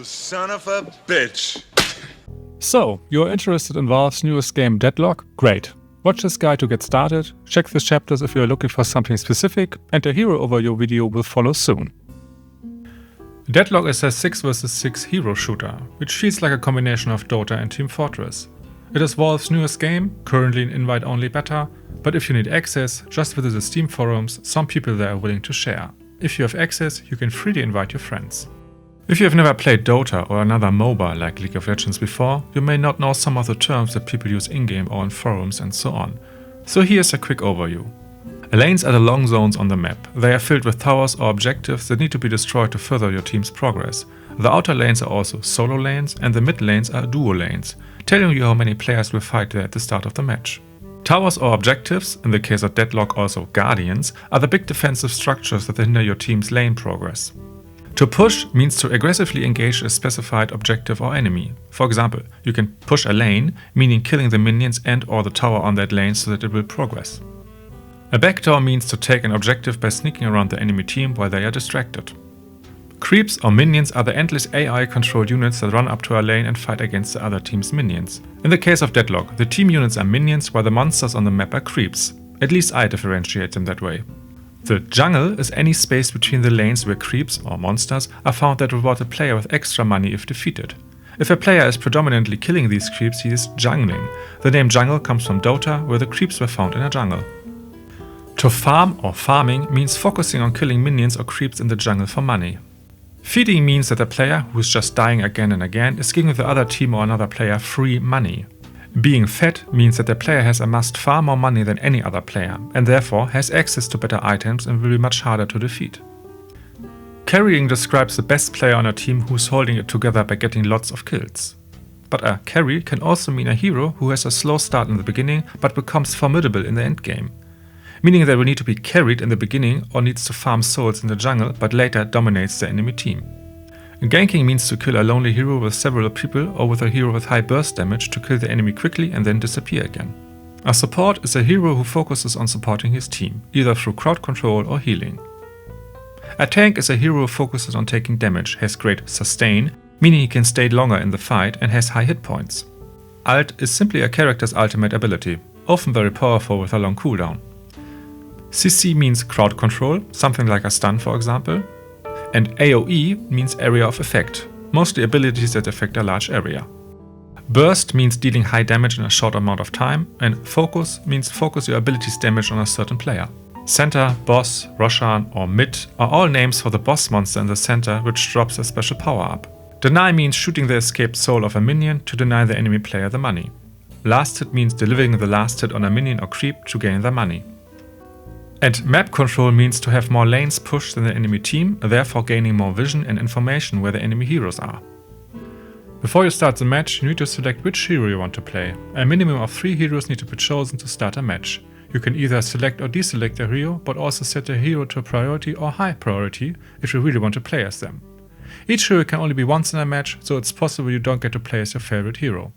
You son of a bitch! So, you're interested in Valve's newest game Deadlock? Great. Watch this guide to get started, check the chapters if you're looking for something specific, and a hero overview video will follow soon. Deadlock is a 6 vs 6 hero shooter, which feels like a combination of Dota and Team Fortress. It is Valve's newest game, currently in invite-only beta, but if you need access, just visit the Steam forums, some people there are willing to share. If you have access, you can freely invite your friends. If you have never played Dota or another MOBA like League of Legends before, you may not know some of the terms that people use in-game or in forums and so on. So here's a quick overview. Lanes are the long zones on the map. They are filled with towers or objectives that need to be destroyed to further your team's progress. The outer lanes are also solo lanes, and the mid lanes are duo lanes, telling you how many players will fight there at the start of the match. Towers or objectives, in the case of Deadlock also guardians, are the big defensive structures that hinder your team's lane progress. To push means to aggressively engage a specified objective or enemy. For example, you can push a lane, meaning killing the minions and or the tower on that lane so that it will progress. A backdoor means to take an objective by sneaking around the enemy team while they are distracted. Creeps or minions are the endless AI-controlled units that run up to a lane and fight against the other team's minions. In the case of Deadlock, the team units are minions while the monsters on the map are creeps. At least I differentiate them that way. The jungle is any space between the lanes where creeps, or monsters, are found that reward a player with extra money if defeated. If a player is predominantly killing these creeps, he is jungling. The name jungle comes from Dota, where the creeps were found in a jungle. To farm or farming means focusing on killing minions or creeps in the jungle for money. Feeding means that a player, who is just dying again and again, is giving the other team or another player free money. Being fed means that the player has amassed far more money than any other player, and therefore has access to better items and will be much harder to defeat. Carrying describes the best player on a team who is holding it together by getting lots of kills. But a carry can also mean a hero who has a slow start in the beginning but becomes formidable in the endgame. Meaning they will need to be carried in the beginning or needs to farm souls in the jungle but later dominates the enemy team. Ganking means to kill a lonely hero with several people or with a hero with high burst damage to kill the enemy quickly and then disappear again. A support is a hero who focuses on supporting his team, either through crowd control or healing. A tank is a hero who focuses on taking damage, has great sustain, meaning he can stay longer in the fight and has high hit points. Ult is simply a character's ultimate ability, often very powerful with a long cooldown. CC means crowd control, something like a stun for example. And AoE means area of effect, mostly abilities that affect a large area. Burst means dealing high damage in a short amount of time, and focus means focus your abilities damage on a certain player. Center, boss, Roshan or mid are all names for the boss monster in the center which drops a special power-up. Deny means shooting the escaped soul of a minion to deny the enemy player the money. Last hit means delivering the last hit on a minion or creep to gain the money. And map control means to have more lanes pushed than the enemy team, therefore gaining more vision and information where the enemy heroes are. Before you start the match, you need to select which hero you want to play. A minimum of 3 heroes need to be chosen to start a match. You can either select or deselect a hero, but also set a hero to priority or high priority if you really want to play as them. Each hero can only be once in a match, so it's possible you don't get to play as your favorite hero.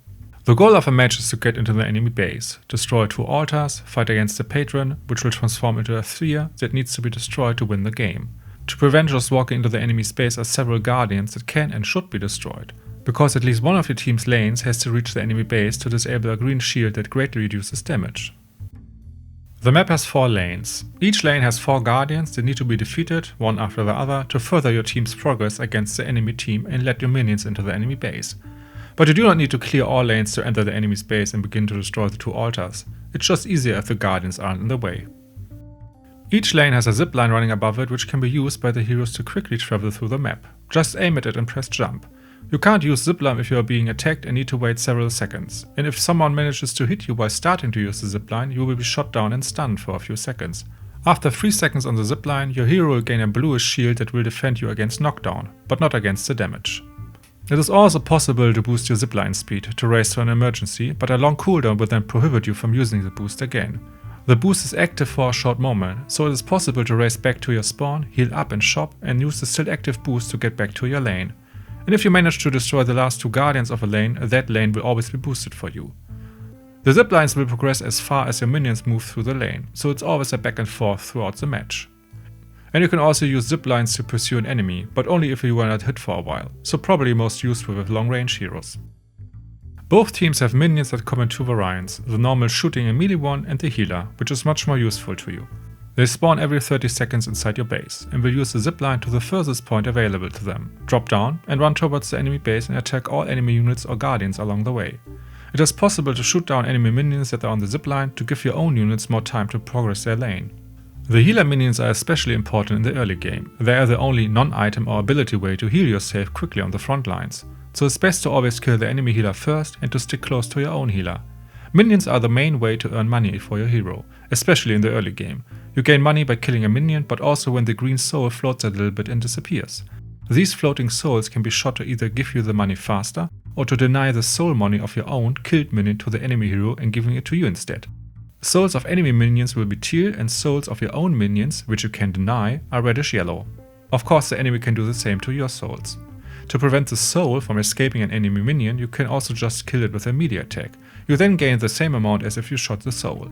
The goal of a match is to get into the enemy base, destroy 2 altars, fight against the patron, which will transform into a sphere that needs to be destroyed to win the game. To prevent just walking into the enemy space are several guardians that can and should be destroyed, because at least one of your team's lanes has to reach the enemy base to disable a green shield that greatly reduces damage. The map has 4 lanes. Each lane has 4 guardians that need to be defeated, one after the other, to further your team's progress against the enemy team and let your minions into the enemy base. But you do not need to clear all lanes to enter the enemy's base and begin to destroy the 2 altars. It's just easier if the guardians aren't in the way. Each lane has a zipline running above it which can be used by the heroes to quickly travel through the map. Just aim at it and press jump. You can't use zipline if you are being attacked and need to wait several seconds. And if someone manages to hit you while starting to use the zipline, you will be shot down and stunned for a few seconds. After 3 seconds on the zipline, your hero will gain a bluish shield that will defend you against knockdown, but not against the damage. It is also possible to boost your zipline speed to race to an emergency, but a long cooldown will then prohibit you from using the boost again. The boost is active for a short moment, so it is possible to race back to your spawn, heal up and shop, and use the still active boost to get back to your lane. And if you manage to destroy the last 2 guardians of a lane, that lane will always be boosted for you. The ziplines will progress as far as your minions move through the lane, so it's always a back and forth throughout the match. And you can also use ziplines to pursue an enemy, but only if you were not hit for a while, so probably most useful with long range heroes. Both teams have minions that come in two variants, the normal shooting and melee one and the healer, which is much more useful to you. They spawn every 30 seconds inside your base, and will use the zipline to the furthest point available to them, drop down and run towards the enemy base and attack all enemy units or guardians along the way. It is possible to shoot down enemy minions that are on the zipline to give your own units more time to progress their lane. The healer minions are especially important in the early game. They are the only non-item or ability way to heal yourself quickly on the front lines, so it's best to always kill the enemy healer first and to stick close to your own healer. Minions are the main way to earn money for your hero, especially in the early game. You gain money by killing a minion, but also when the green soul floats a little bit and disappears. These floating souls can be shot to either give you the money faster, or to deny the soul money of your own killed minion to the enemy hero and giving it to you instead. Souls of enemy minions will be teal, and souls of your own minions, which you can deny, are reddish-yellow. Of course, the enemy can do the same to your souls. To prevent the soul from escaping an enemy minion, you can also just kill it with a melee attack. You then gain the same amount as if you shot the soul.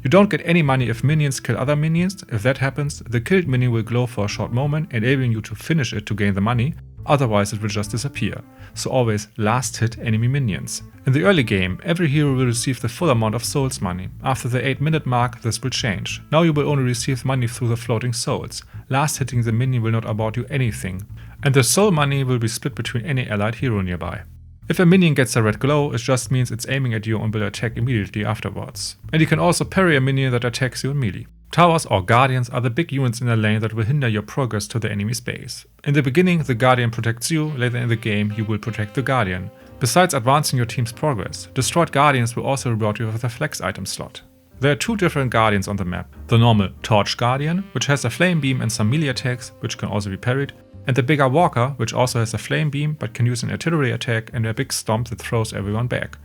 You don't get any money if minions kill other minions. If that happens, the killed minion will glow for a short moment, enabling you to finish it to gain the money, otherwise it will just disappear. So always last hit enemy minions. In the early game, every hero will receive the full amount of souls money. After the 8-minute mark, this will change. Now you will only receive money through the floating souls. Last hitting the minion will not award you anything, and the soul money will be split between any allied hero nearby. If a minion gets a red glow, it just means it's aiming at you and will attack immediately afterwards. And you can also parry a minion that attacks you in melee. Towers or guardians are the big units in a lane that will hinder your progress to the enemy's base. In the beginning, the guardian protects you, later in the game you will protect the guardian. Besides advancing your team's progress, destroyed guardians will also reward you with a flex item slot. There are two different guardians on the map. The normal torch guardian, which has a flame beam and some melee attacks, which can also be parried, and the bigger walker, which also has a flame beam but can use an artillery attack and a big stomp that throws everyone back.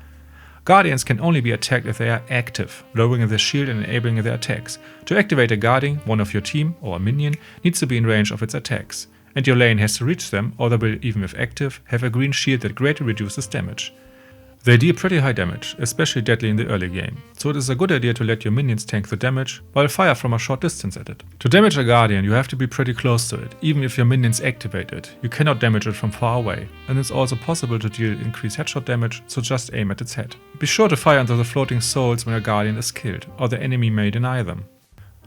Guardians can only be attacked if they are active, lowering their shield and enabling their attacks. To activate a guardian, one of your team, or a minion, needs to be in range of its attacks, and your lane has to reach them, or they will, even if active, have a green shield that greatly reduces damage. They deal pretty high damage, especially deadly in the early game, so it is a good idea to let your minions tank the damage, while fire from a short distance at it. To damage a guardian, you have to be pretty close to it, even if your minions activate it. You cannot damage it from far away, and it's also possible to deal increased headshot damage, so just aim at its head. Be sure to fire into the floating souls when a guardian is killed, or the enemy may deny them.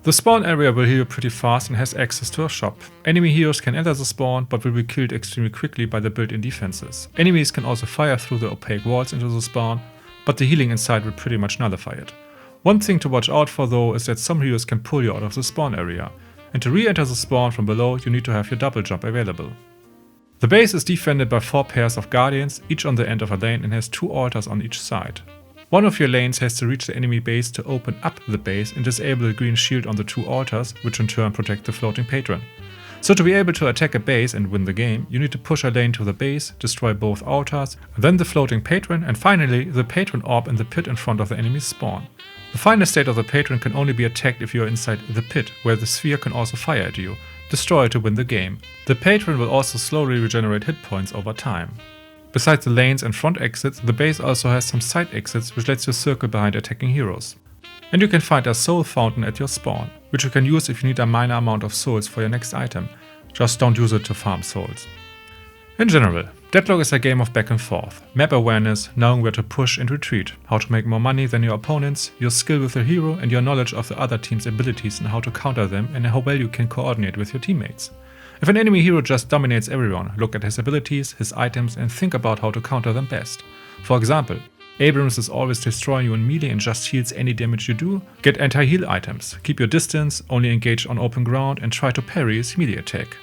The spawn area will heal pretty fast and has access to a shop. Enemy heroes can enter the spawn, but will be killed extremely quickly by the built-in defenses. Enemies can also fire through the opaque walls into the spawn, but the healing inside will pretty much nullify it. One thing to watch out for though is that some heroes can pull you out of the spawn area, and to re-enter the spawn from below you need to have your double jump available. The base is defended by 4 pairs of guardians, each on the end of a lane, and has 2 altars on each side. One of your lanes has to reach the enemy base to open up the base and disable the green shield on the 2 altars, which in turn protect the floating patron. So to be able to attack a base and win the game, you need to push a lane to the base, destroy both altars, then the floating patron, and finally the patron orb in the pit in front of the enemy's spawn. The final state of the patron can only be attacked if you are inside the pit, where the sphere can also fire at you. Destroy it to win the game. The patron will also slowly regenerate hit points over time. Besides the lanes and front exits, the base also has some side exits which lets you circle behind attacking heroes. And you can find a soul fountain at your spawn, which you can use if you need a minor amount of souls for your next item. Just don't use it to farm souls. In general, Deadlock is a game of back and forth, map awareness, knowing where to push and retreat, how to make more money than your opponents, your skill with the hero and your knowledge of the other team's abilities and how to counter them, and how well you can coordinate with your teammates. If an enemy hero just dominates everyone, look at his abilities, his items, and think about how to counter them best. For example, Abrams is always destroying you in melee and just heals any damage you do. Get anti-heal items, keep your distance, only engage on open ground, and try to parry his melee attack.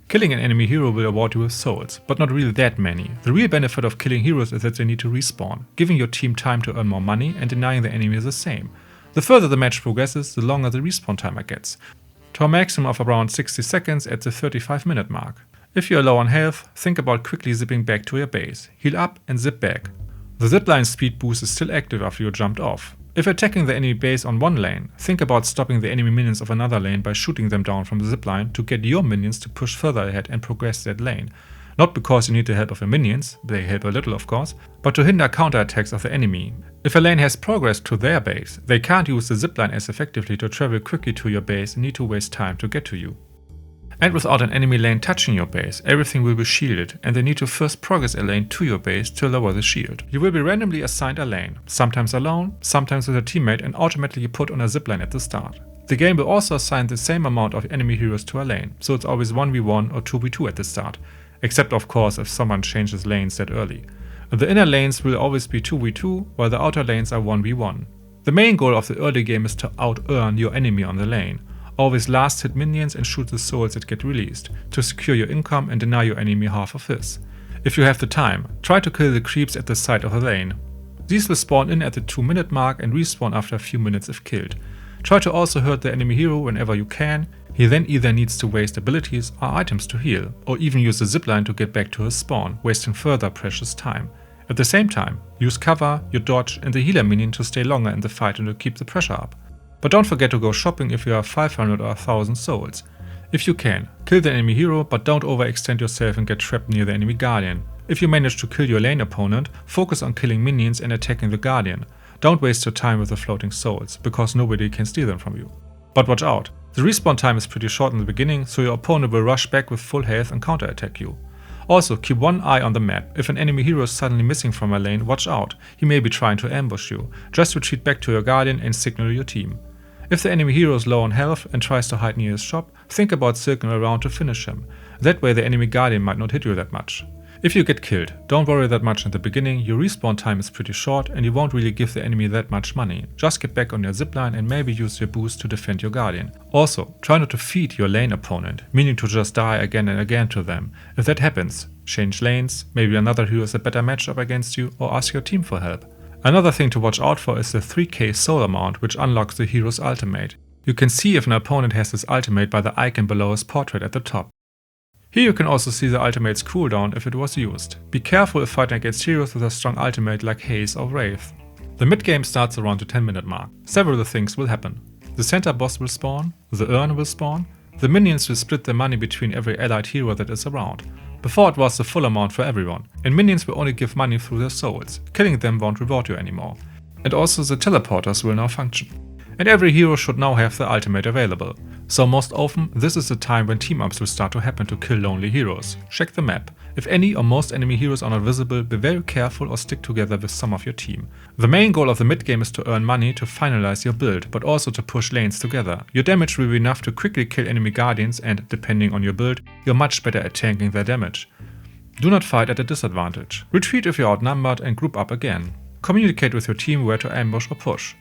Killing an enemy hero will award you with souls, but not really that many. The real benefit of killing heroes is that they need to respawn, giving your team time to earn more money and denying the enemy the same. The further the match progresses, the longer the respawn timer gets, to a maximum of around 60 seconds at the 35-minute mark. If you are low on health, think about quickly zipping back to your base, heal up and zip back. The zipline speed boost is still active after you jumped off. If attacking the enemy base on one lane, think about stopping the enemy minions of another lane by shooting them down from the zipline to get your minions to push further ahead and progress that lane. Not because you need the help of your minions, they help a little of course, but to hinder counterattacks of the enemy. If a lane has progressed to their base, they can't use the zipline as effectively to travel quickly to your base and need to waste time to get to you. And without an enemy lane touching your base, everything will be shielded and they need to first progress a lane to your base to lower the shield. You will be randomly assigned a lane, sometimes alone, sometimes with a teammate, and automatically put on a zipline at the start. The game will also assign the same amount of enemy heroes to a lane, so it's always 1v1 or 2v2 at the start, except of course if someone changes lanes that early. The inner lanes will always be 2v2, while the outer lanes are 1v1. The main goal of the early game is to out-earn your enemy on the lane. Always last hit minions and shoot the souls that get released, to secure your income and deny your enemy half of his. If you have the time, try to kill the creeps at the side of the lane. These will spawn in at the 2-minute mark and respawn after a few minutes if killed. Try to also hurt the enemy hero whenever you can. He then either needs to waste abilities or items to heal, or even use the zipline to get back to his spawn, wasting further precious time. At the same time, use cover, your dodge and the healer minion to stay longer in the fight and to keep the pressure up. But don't forget to go shopping if you have 500 or 1000 souls. If you can, kill the enemy hero, but don't overextend yourself and get trapped near the enemy guardian. If you manage to kill your lane opponent, focus on killing minions and attacking the guardian. Don't waste your time with the floating souls, because nobody can steal them from you. But watch out, the respawn time is pretty short in the beginning, so your opponent will rush back with full health and counterattack you. Also, keep one eye on the map. If an enemy hero is suddenly missing from a lane, watch out, he may be trying to ambush you. Just retreat back to your guardian and signal your team. If the enemy hero is low on health and tries to hide near his shop, think about circling around to finish him. That way the enemy guardian might not hit you that much. If you get killed, don't worry that much in the beginning, your respawn time is pretty short and you won't really give the enemy that much money. Just get back on your zipline and maybe use your boost to defend your guardian. Also, try not to feed your lane opponent, meaning to just die again and again to them. If that happens, change lanes, maybe another hero is a better matchup against you, or ask your team for help. Another thing to watch out for is the 3k soul amount, which unlocks the hero's ultimate. You can see if an opponent has this ultimate by the icon below his portrait at the top. Here you can also see the ultimate's cooldown if it was used. Be careful if fighting against heroes with a strong ultimate like Haze or Wraith. The mid-game starts around the 10-minute mark. Several things will happen. The center boss will spawn, the urn will spawn, the minions will split their money between every allied hero that is around. Before it was the full amount for everyone, and minions will only give money through their souls. Killing them won't reward you anymore. And also the teleporters will now function. And every hero should now have the ultimate available. So most often, this is the time when team-ups will start to happen to kill lonely heroes. Check the map. If any or most enemy heroes are not visible, be very careful or stick together with some of your team. The main goal of the mid-game is to earn money to finalize your build, but also to push lanes together. Your damage will be enough to quickly kill enemy guardians and, depending on your build, you're much better at tanking their damage. Do not fight at a disadvantage. Retreat if you're outnumbered and group up again. Communicate with your team where to ambush or push.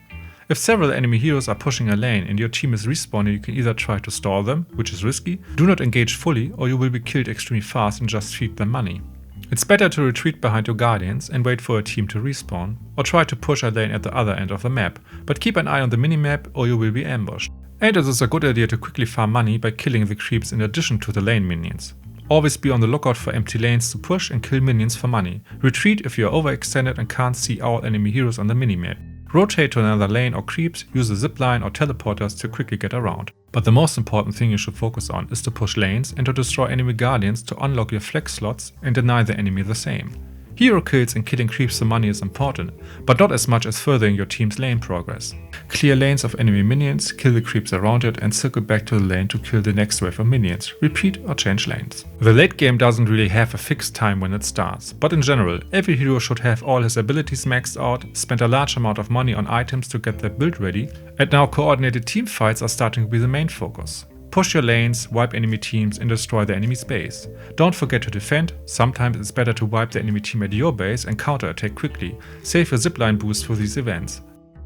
If several enemy heroes are pushing a lane and your team is respawning, you can either try to stall them, which is risky, do not engage fully, or you will be killed extremely fast and just feed them money. It's better to retreat behind your guardians and wait for a team to respawn, or try to push a lane at the other end of the map, but keep an eye on the minimap or you will be ambushed. And it is a good idea to quickly farm money by killing the creeps in addition to the lane minions. Always be on the lookout for empty lanes to push and kill minions for money. Retreat if you are overextended and can't see all enemy heroes on the minimap. Rotate to another lane or creeps, use a zipline or teleporters to quickly get around. But the most important thing you should focus on is to push lanes and to destroy enemy guardians to unlock your flex slots and deny the enemy the same. Hero kills and killing creeps for money is important, but not as much as furthering your team's lane progress. Clear lanes of enemy minions, kill the creeps around it and circle back to the lane to kill the next wave of minions. Repeat or change lanes. The late game doesn't really have a fixed time when it starts, but in general, every hero should have all his abilities maxed out, spend a large amount of money on items to get their build ready, and now coordinated team fights are starting to be the main focus. Push your lanes, wipe enemy teams and destroy the enemy's base. Don't forget to defend, sometimes it's better to wipe the enemy team at your base and counterattack quickly. Save your zipline boost for these events.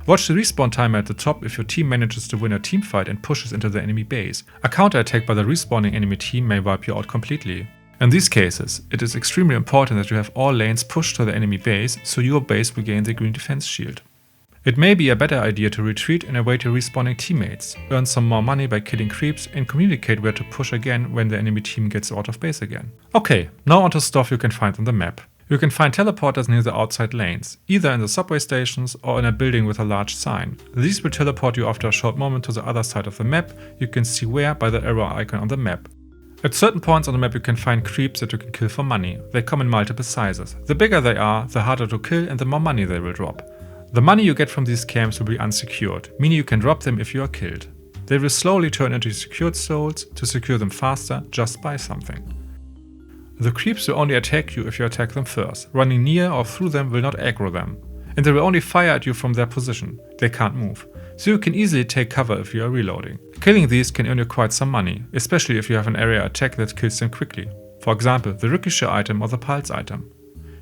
Watch the respawn timer at the top if your team manages to win a team fight and pushes into the enemy base. A counterattack by the respawning enemy team may wipe you out completely. In these cases, it is extremely important that you have all lanes pushed to the enemy base so your base will gain the green defense shield. It may be a better idea to retreat and await your respawning teammates, earn some more money by killing creeps and communicate where to push again when the enemy team gets out of base again. Okay, now onto stuff you can find on the map. You can find teleporters near the outside lanes, either in the subway stations or in a building with a large sign. These will teleport you after a short moment to the other side of the map. You can see where by the arrow icon on the map. At certain points on the map you can find creeps that you can kill for money. They come in multiple sizes. The bigger they are, the harder to kill and the more money they will drop. The money you get from these camps will be unsecured, meaning you can drop them if you are killed. They will slowly turn into secured souls. To secure them faster, just buy something. The creeps will only attack you if you attack them first. Running near or through them will not aggro them. And they will only fire at you from their position. They can't move. So you can easily take cover if you are reloading. Killing these can earn you quite some money, especially if you have an area attack that kills them quickly. For example, the ricochet item or the pulse item.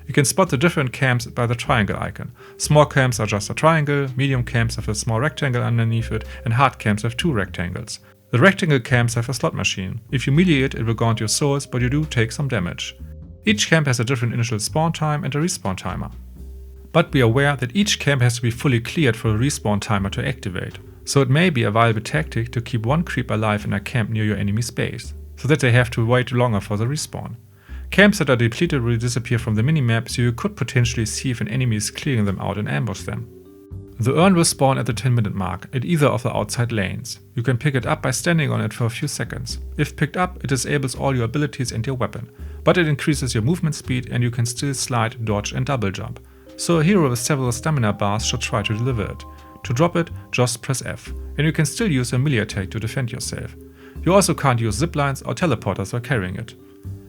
You can spot the different camps by the triangle icon. Small camps are just a triangle, medium camps have a small rectangle underneath it, and hard camps have 2 rectangles. The rectangle camps have a slot machine. If you melee it, it will gaunt your souls, but you do take some damage. Each camp has a different initial spawn time and a respawn timer. But be aware that each camp has to be fully cleared for a respawn timer to activate. So it may be a viable tactic to keep one creep alive in a camp near your enemy's base, so that they have to wait longer for the respawn. Camps that are depleted will disappear from the minimap, so you could potentially see if an enemy is clearing them out and ambush them. The urn will spawn at the 10-minute mark at either of the outside lanes. You can pick it up by standing on it for a few seconds. If picked up, it disables all your abilities and your weapon, but it increases your movement speed and you can still slide, dodge and double jump. So a hero with several stamina bars should try to deliver it. To drop it, just press F, and you can still use a melee attack to defend yourself. You also can't use ziplines or teleporters while carrying it.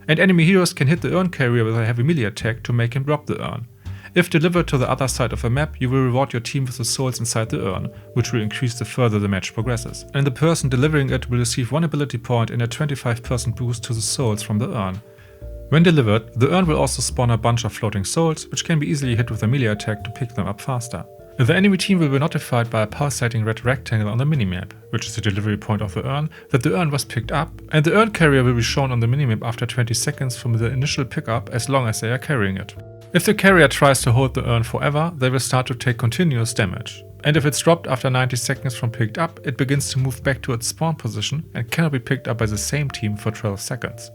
And enemy heroes can hit the urn carrier with a heavy melee attack to make him drop the urn. If delivered to the other side of the map, you will reward your team with the souls inside the urn, which will increase the further the match progresses. And the person delivering it will receive 1 ability point and a 25% boost to the souls from the urn. When delivered, the urn will also spawn a bunch of floating souls, which can be easily hit with a melee attack to pick them up faster. The enemy team will be notified by a pulsating red rectangle on the minimap, which is the delivery point of the urn, that the urn was picked up, and the urn carrier will be shown on the minimap after 20 seconds from the initial pickup as long as they are carrying it. If the carrier tries to hold the urn forever, they will start to take continuous damage. And if it's dropped after 90 seconds from picked up, it begins to move back to its spawn position and cannot be picked up by the same team for 12 seconds.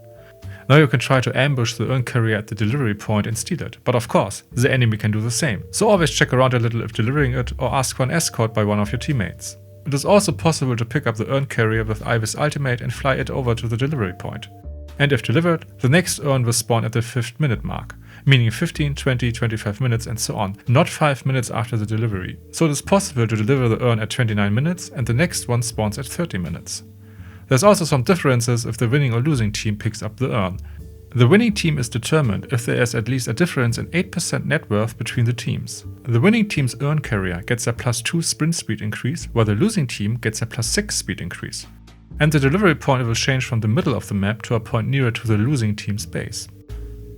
Now you can try to ambush the urn carrier at the delivery point and steal it, but of course, the enemy can do the same. So always check around a little if delivering it or ask for an escort by one of your teammates. It is also possible to pick up the urn carrier with Ivy's ultimate and fly it over to the delivery point. And if delivered, the next urn will spawn at the 5th minute mark, meaning 15, 20, 25 minutes and so on, not 5 minutes after the delivery. So it is possible to deliver the urn at 29 minutes and the next one spawns at 30 minutes. There's also some differences if the winning or losing team picks up the urn. The winning team is determined if there is at least a difference in 8% net worth between the teams. The winning team's urn carrier gets a +2 sprint speed increase, while the losing team gets a +6 speed increase. And the delivery point will change from the middle of the map to a point nearer to the losing team's base.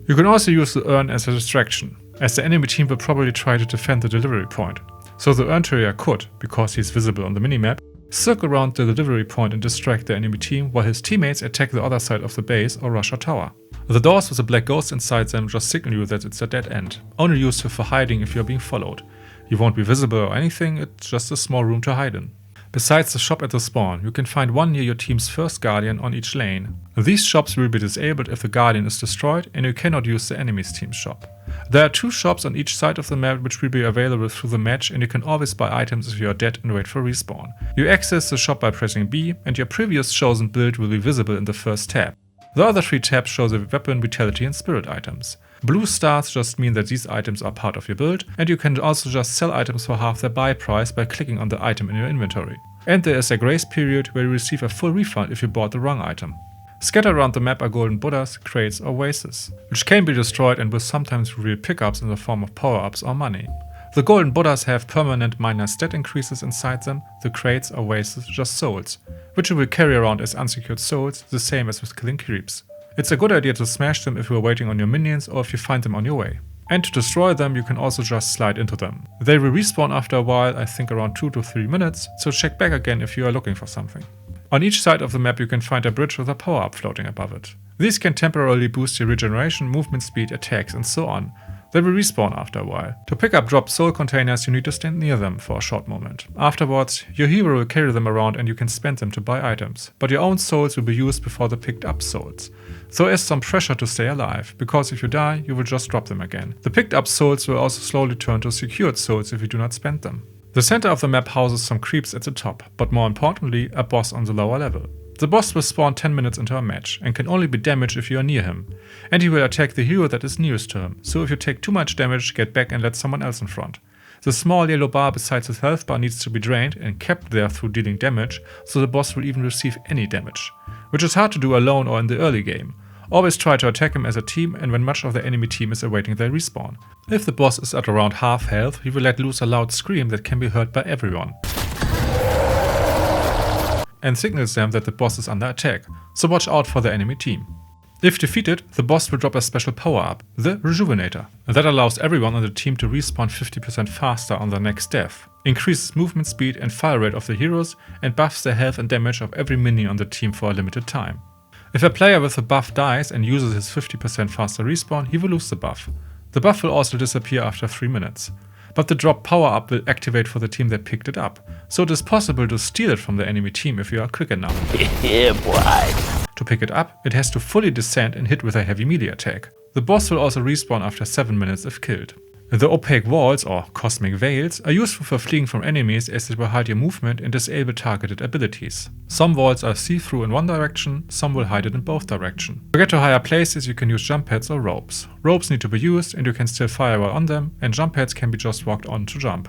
You can also use the urn as a distraction, as the enemy team will probably try to defend the delivery point. So the urn carrier could, because he is visible on the minimap, circle around the delivery point and distract the enemy team while his teammates attack the other side of the base or rush a tower. The doors with a black ghost inside them just signal you that it's a dead end, only useful for hiding if you're being followed. You won't be visible or anything, it's just a small room to hide in. Besides the shop at the spawn, you can find one near your team's first guardian on each lane. These shops will be disabled if the guardian is destroyed and you cannot use the enemy's team's shop. There are 2 shops on each side of the map which will be available through the match, and you can always buy items if you are dead and wait for respawn. You access the shop by pressing B and your previous chosen build will be visible in the first tab. The other 3 tabs show the weapon, vitality and spirit items. Blue stars just mean that these items are part of your build, and you can also just sell items for half their buy price by clicking on the item in your inventory. And there is a grace period where you receive a full refund if you bought the wrong item. Scattered around the map are golden Buddhas, crates or vases, which can be destroyed and will sometimes reveal pickups in the form of power-ups or money. The golden Buddhas have permanent minor stat increases inside them, the crates or vases just souls, which you will carry around as unsecured souls, the same as with killing creeps. It's a good idea to smash them if you are waiting on your minions or if you find them on your way. And to destroy them, you can also just slide into them. They will respawn after a while, I think around 2 to 3 minutes, so check back again if you are looking for something. On each side of the map you can find a bridge with a power-up floating above it. These can temporarily boost your regeneration, movement speed, attacks and so on. They will respawn after a while. To pick up drop soul containers you need to stand near them for a short moment. Afterwards, your hero will carry them around and you can spend them to buy items, but your own souls will be used before the picked up souls. So there is some pressure to stay alive, because if you die, you will just drop them again. The picked up souls will also slowly turn to secured souls if you do not spend them. The center of the map houses some creeps at the top, but more importantly, a boss on the lower level. The boss will spawn 10 minutes into a match and can only be damaged if you are near him, and he will attack the hero that is nearest to him, so if you take too much damage, get back and let someone else in front. The small yellow bar besides his health bar needs to be drained and kept there through dealing damage, so the boss will even receive any damage, which is hard to do alone or in the early game. Always try to attack him as a team and when much of the enemy team is awaiting their respawn. If the boss is at around half health, he will let loose a loud scream that can be heard by everyone, and signals them that the boss is under attack, so watch out for the enemy team. If defeated, the boss will drop a special power-up, the Rejuvenator, that allows everyone on the team to respawn 50% faster on their next death, increases movement speed and fire rate of the heroes, and buffs the health and damage of every minion on the team for a limited time. If a player with the buff dies and uses his 50% faster respawn, he will lose the buff. The buff will also disappear after 3 minutes. But the drop power-up will activate for the team that picked it up, so it is possible to steal it from the enemy team if you are quick enough. Yeah, boy. To pick it up, it has to fully descend and hit with a heavy melee attack. The boss will also respawn after 7 minutes if killed. The opaque walls, or cosmic veils, are useful for fleeing from enemies as they will hide your movement and disable targeted abilities. Some walls are see-through in one direction, some will hide it in both directions. To get to higher places you can use jump pads or ropes. Ropes need to be used and you can still fire while on them, and jump pads can be just walked on to jump.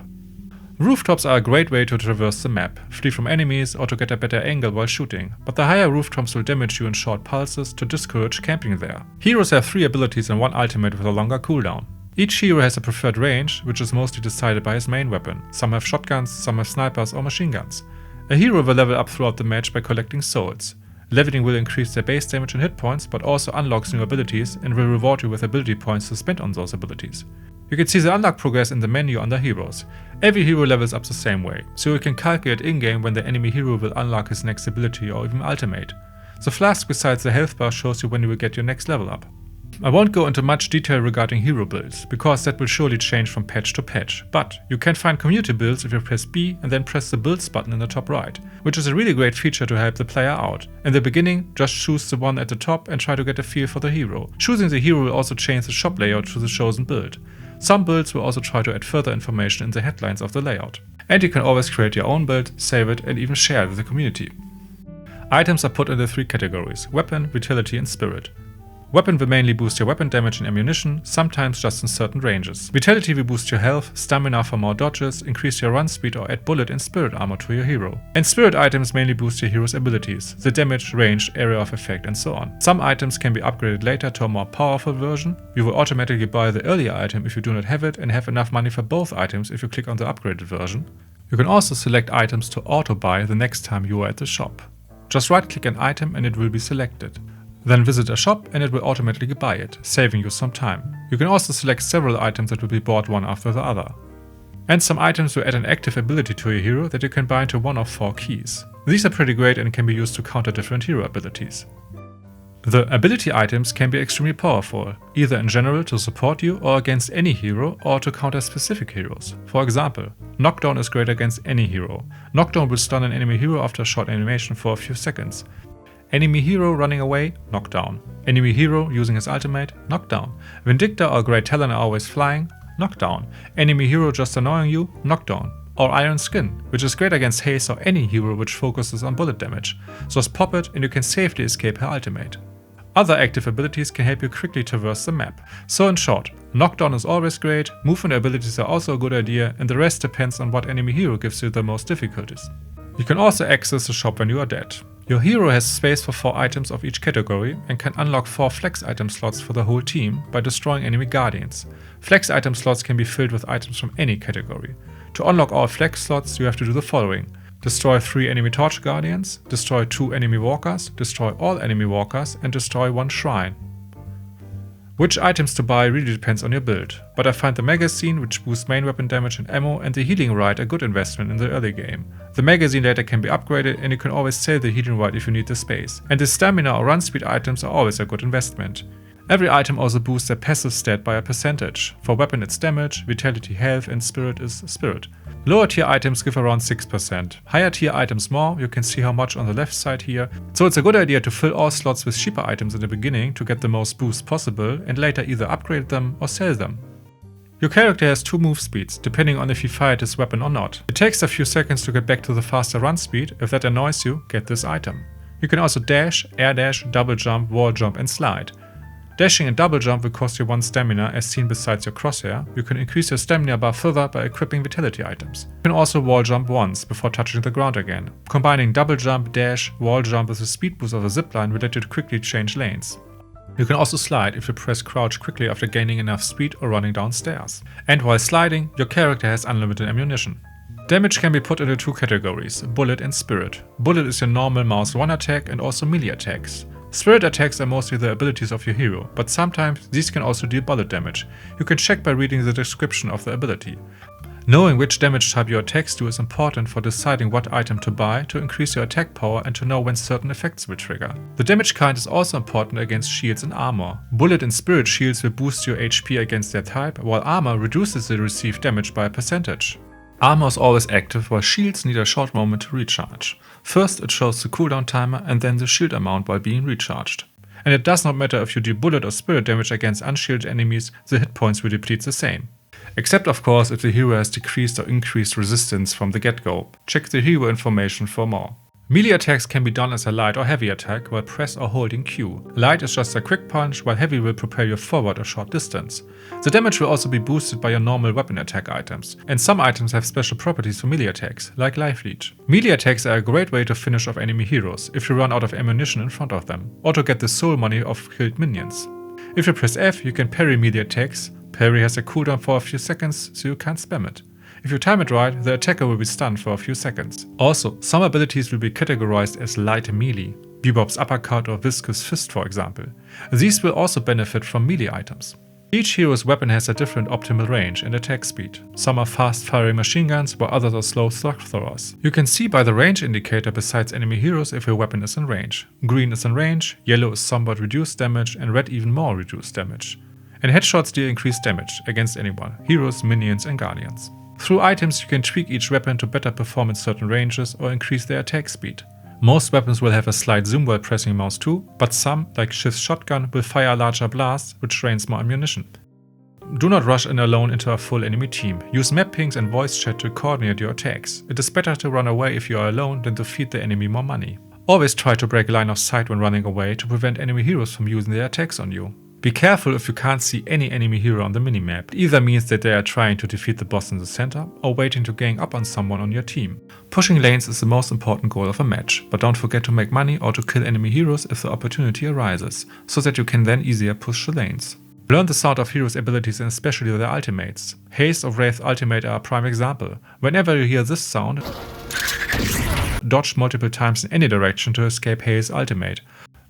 Rooftops are a great way to traverse the map, flee from enemies or to get a better angle while shooting, but the higher rooftops will damage you in short pulses to discourage camping there. Heroes have 3 abilities and 1 ultimate with a longer cooldown. Each hero has a preferred range, which is mostly decided by his main weapon. Some have shotguns, some have snipers or machine guns. A hero will level up throughout the match by collecting souls. Leveling will increase their base damage and hit points, but also unlocks new abilities and will reward you with ability points to spend on those abilities. You can see the unlock progress in the menu under heroes. Every hero levels up the same way, so you can calculate in-game when the enemy hero will unlock his next ability or even ultimate. The flask besides the health bar shows you when you will get your next level up. I won't go into much detail regarding hero builds, because that will surely change from patch to patch, but you can find community builds if you press B and then press the builds button in the top right, which is a really great feature to help the player out. In the beginning, just choose the one at the top and try to get a feel for the hero. Choosing the hero will also change the shop layout to the chosen build. Some builds will also try to add further information in the headlines of the layout. And you can always create your own build, save it and even share it with the community. Items are put into 3 categories: weapon, vitality and spirit. Weapon will mainly boost your weapon damage and ammunition, sometimes just in certain ranges. Vitality will boost your health, stamina for more dodges, increase your run speed or add bullet and spirit armor to your hero. And spirit items mainly boost your hero's abilities, the damage, range, area of effect and so on. Some items can be upgraded later to a more powerful version. You will automatically buy the earlier item if you do not have it and have enough money for both items if you click on the upgraded version. You can also select items to auto-buy the next time you are at the shop. Just right-click an item and it will be selected. Then visit a shop and it will automatically buy it, saving you some time. You can also select several items that will be bought one after the other. And some items will add an active ability to your hero that you can bind to one of 4 keys. These are pretty great and can be used to counter different hero abilities. The ability items can be extremely powerful, either in general to support you or against any hero or to counter specific heroes. For example, Knockdown is great against any hero. Knockdown will stun an enemy hero after a short animation for a few seconds. Enemy hero running away, knockdown. Enemy hero using his ultimate, knockdown. Vindicta or Great Talon are always flying, knockdown. Enemy hero just annoying you, knockdown. Or Iron Skin, which is great against haste or any hero which focuses on bullet damage. Just pop it and you can safely escape her ultimate. Other active abilities can help you quickly traverse the map. So in short, knockdown is always great, movement abilities are also a good idea, and the rest depends on what enemy hero gives you the most difficulties. You can also access the shop when you are dead. Your hero has space for 4 items of each category and can unlock 4 flex item slots for the whole team by destroying enemy guardians. Flex item slots can be filled with items from any category. To unlock all flex slots you have to do the following: destroy 3 enemy torch guardians, destroy 2 enemy walkers, destroy all enemy walkers and destroy 1 shrine. Which items to buy really depends on your build, but I find the magazine, which boosts main weapon damage and ammo, and the healing ride a good investment in the early game. The magazine later can be upgraded and you can always sell the healing ride if you need the space. And the stamina or run speed items are always a good investment. Every item also boosts their passive stat by a percentage. For weapon it's damage, vitality health and spirit is spirit. Lower tier items give around 6%. Higher tier items more, you can see how much on the left side here. So it's a good idea to fill all slots with cheaper items in the beginning to get the most boost possible and later either upgrade them or sell them. Your character has 2 move speeds, depending on if he fired his weapon or not. It takes a few seconds to get back to the faster run speed. If that annoys you, get this item. You can also dash, air dash, double jump, wall jump and slide. Dashing and double jump will cost you 1 stamina as seen besides your crosshair. You can increase your stamina bar further by equipping vitality items. You can also wall jump once before touching the ground again. Combining double jump, dash, wall jump with the speed boost of a zipline will let you quickly change lanes. You can also slide if you press crouch quickly after gaining enough speed or running downstairs. And while sliding, your character has unlimited ammunition. Damage can be put into 2 categories, bullet and spirit. Bullet is your normal mouse 1 attack and also melee attacks. Spirit attacks are mostly the abilities of your hero, but sometimes these can also deal bullet damage. You can check by reading the description of the ability. Knowing which damage type your attacks do is important for deciding what item to buy to increase your attack power and to know when certain effects will trigger. The damage kind is also important against shields and armor. Bullet and spirit shields will boost your HP against their type, while armor reduces the received damage by a percentage. Armor is always active, while shields need a short moment to recharge. First it shows the cooldown timer and then the shield amount while being recharged. And it does not matter if you do bullet or spirit damage against unshielded enemies, the hit points will deplete the same. Except of course if the hero has decreased or increased resistance from the get-go. Check the hero information for more. Melee attacks can be done as a light or heavy attack while press or holding Q. Light is just a quick punch, while heavy will propel you forward a short distance. The damage will also be boosted by your normal weapon attack items, and some items have special properties for melee attacks, like life leech. Melee attacks are a great way to finish off enemy heroes if you run out of ammunition in front of them, or to get the soul money of killed minions. If you press F, you can parry melee attacks. Parry has a cooldown for a few seconds, so you can't spam it. If you time it right, the attacker will be stunned for a few seconds. Also, some abilities will be categorized as light melee, Bebop's uppercut or Viscous fist for example. These will also benefit from melee items. Each hero's weapon has a different optimal range and attack speed. Some are fast-firing machine guns, while others are slow slug throwers. You can see by the range indicator besides enemy heroes if your weapon is in range. Green is in range, yellow is somewhat reduced damage, and red even more reduced damage. And headshots deal increased damage against anyone, heroes, minions and guardians. Through items you can tweak each weapon to better perform in certain ranges or increase their attack speed. Most weapons will have a slight zoom while pressing mouse 2, but some, like Shiv's shotgun, will fire a larger blast, which drains more ammunition. Do not rush in alone into a full enemy team. Use map pings and voice chat to coordinate your attacks. It is better to run away if you are alone than to feed the enemy more money. Always try to break line of sight when running away to prevent enemy heroes from using their attacks on you. Be careful if you can't see any enemy hero on the minimap. It either means that they are trying to defeat the boss in the center or waiting to gang up on someone on your team. Pushing lanes is the most important goal of a match, but don't forget to make money or to kill enemy heroes if the opportunity arises, so that you can then easier push the lanes. Learn the sound of heroes' abilities and especially their ultimates. Haze or Wraith ultimate are a prime example. Whenever you hear this sound, dodge multiple times in any direction to escape Haze's ultimate.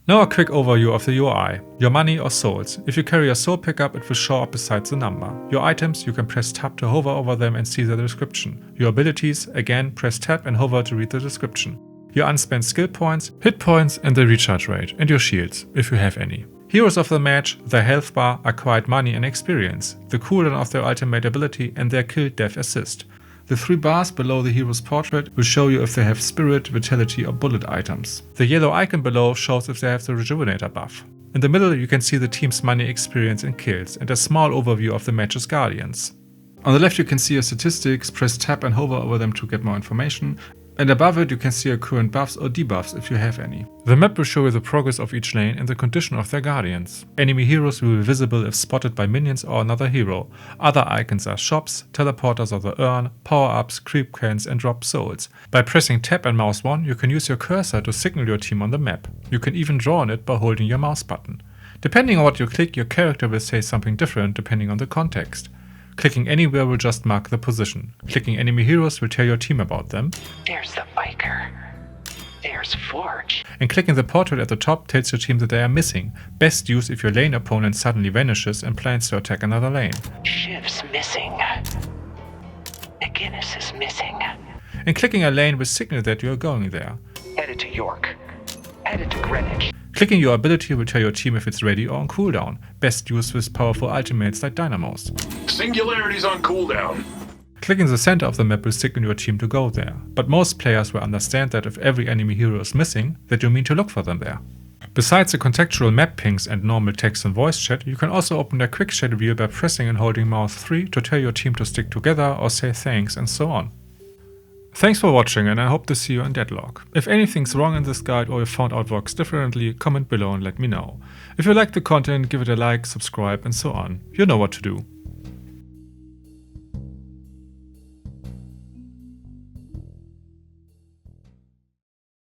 Now a quick overview of the UI. Your money or souls. If you carry a soul pickup, it will show up beside the number. Your items, you can press tab to hover over them and see the description. Your abilities, again press tab and hover to read the description. Your unspent skill points, hit points and the recharge rate, and your shields, if you have any. Heroes of the match, their health bar, acquired money and experience, the cooldown of their ultimate ability and their kill death assist. The 3 bars below the hero's portrait will show you if they have spirit, vitality or bullet items. The yellow icon below shows if they have the rejuvenator buff. In the middle you can see the team's money, experience and kills, and a small overview of the match's guardians. On the left you can see your statistics, press tab and hover over them to get more information. And above it you can see your current buffs or debuffs if you have any. The map will show you the progress of each lane and the condition of their guardians. Enemy heroes will be visible if spotted by minions or another hero. Other icons are shops, teleporters of the urn, power-ups, creep cans and drop souls. By pressing tab and mouse 1 you can use your cursor to signal your team on the map. You can even draw on it by holding your mouse button. Depending on what you click, your character will say something different depending on the context. Clicking anywhere will just mark the position. Clicking enemy heroes will tell your team about them. There's the biker. There's Forge. And clicking the portrait at the top tells your team that they are missing. Best use if your lane opponent suddenly vanishes and plans to attack another lane. Shiv's missing. McGinnis is missing. And clicking a lane will signal that you are going there. Headed to York. Headed to Greenwich. Clicking your ability will tell your team if it's ready or on cooldown. Best used with powerful ultimates like Dynamos. Singularity's on cooldown. Clicking the center of the map will signal your team to go there, but most players will understand that if every enemy hero is missing, that you mean to look for them there. Besides the contextual map pings and normal text and voice chat, you can also open a quick chat wheel by pressing and holding mouse 3 to tell your team to stick together or say thanks and so on. Thanks for watching, and I hope to see you in Deadlock. If anything's wrong in this guide or you found out works differently, comment below and let me know. If you like the content, give it a like, subscribe and so on. You know what to do.